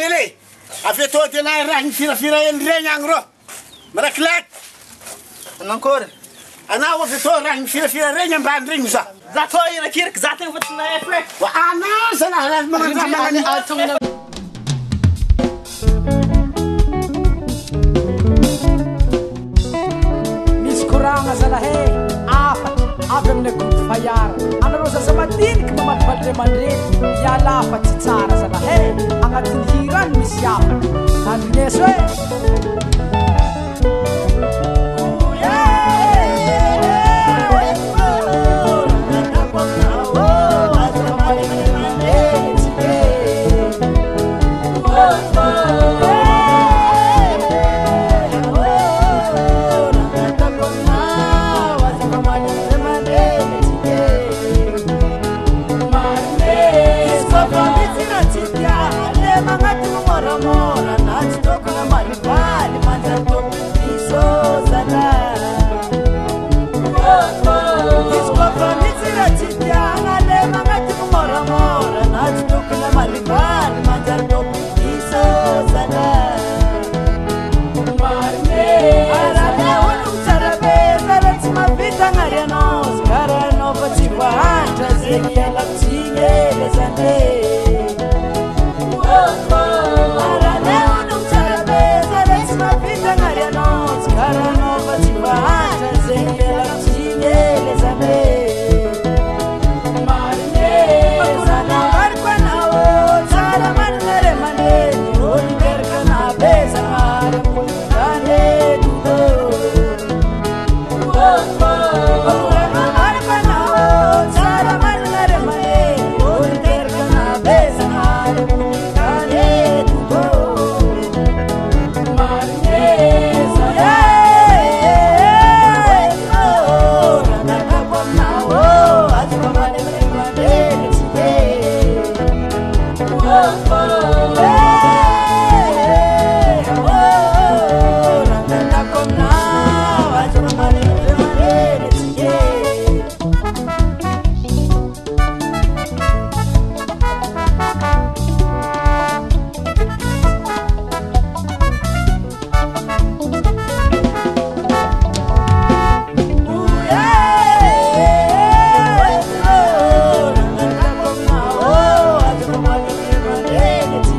ele. Avy tô tena raha ny firafira regny agny rô. Marakilaky. Nankôry? Anao avy tô raha ny firafira regny ambany regny za. Za tô irakiraky za tegna fa tsy nahaiko e. Anao zalahy magnano misy koragna zalahy avy amin'ny groupe fayara anareo zaza madiniky mamaky valindremandreny iala fa tsy tsara zalahy agnatin'ny hirany misy afana andrineso e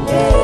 Yeah.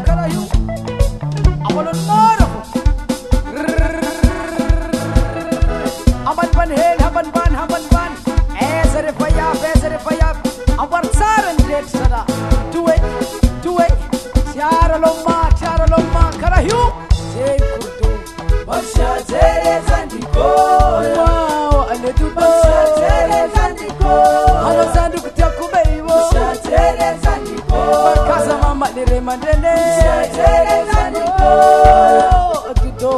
karahiu. Amalon moro. Aman ban hel, haban ban. Ezere fayab. Abar saran red sada. Do it. Chara lomma, karahiu. Say kurdu. Basha tere zandiko. Wow, ane tu basha tere zandiko. Halo zandu kutia kubeiwo. Basha tere zandiko. Bakaza mama nire mandele. Basha tere zandiko. Tudo.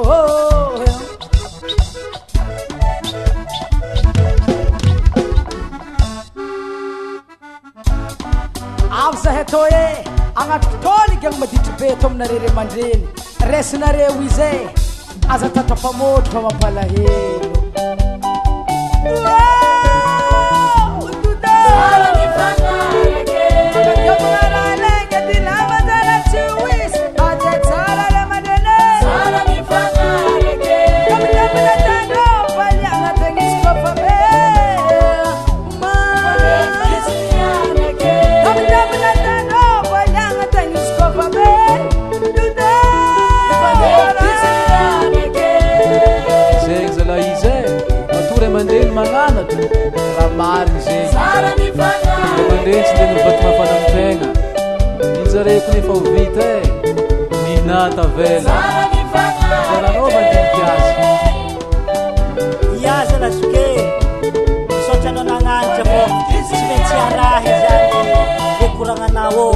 Avsa hetoye. Angat toli gang maditupetom na rere mandreni. Res na re wize. Asa tata pamod pamapalahelo. Wow! Tudo! Sala ni fanaleke. Kamara lenge dilama dala chuwis. Ate sala le madene. Sala ni fanaleke. Kamila mila tango. Pali anga tengis kwa pabe. Kamila mila tango. Pali anga tengis kwa pabe. Tudo! Mandei manana trabalho gente mandei se dentro do batma fadam tenga inzare kuni favorita minata vela era nova tem kiasi Yasa la suke so chano na nganja po sibensi arahe jani kekurangan nawo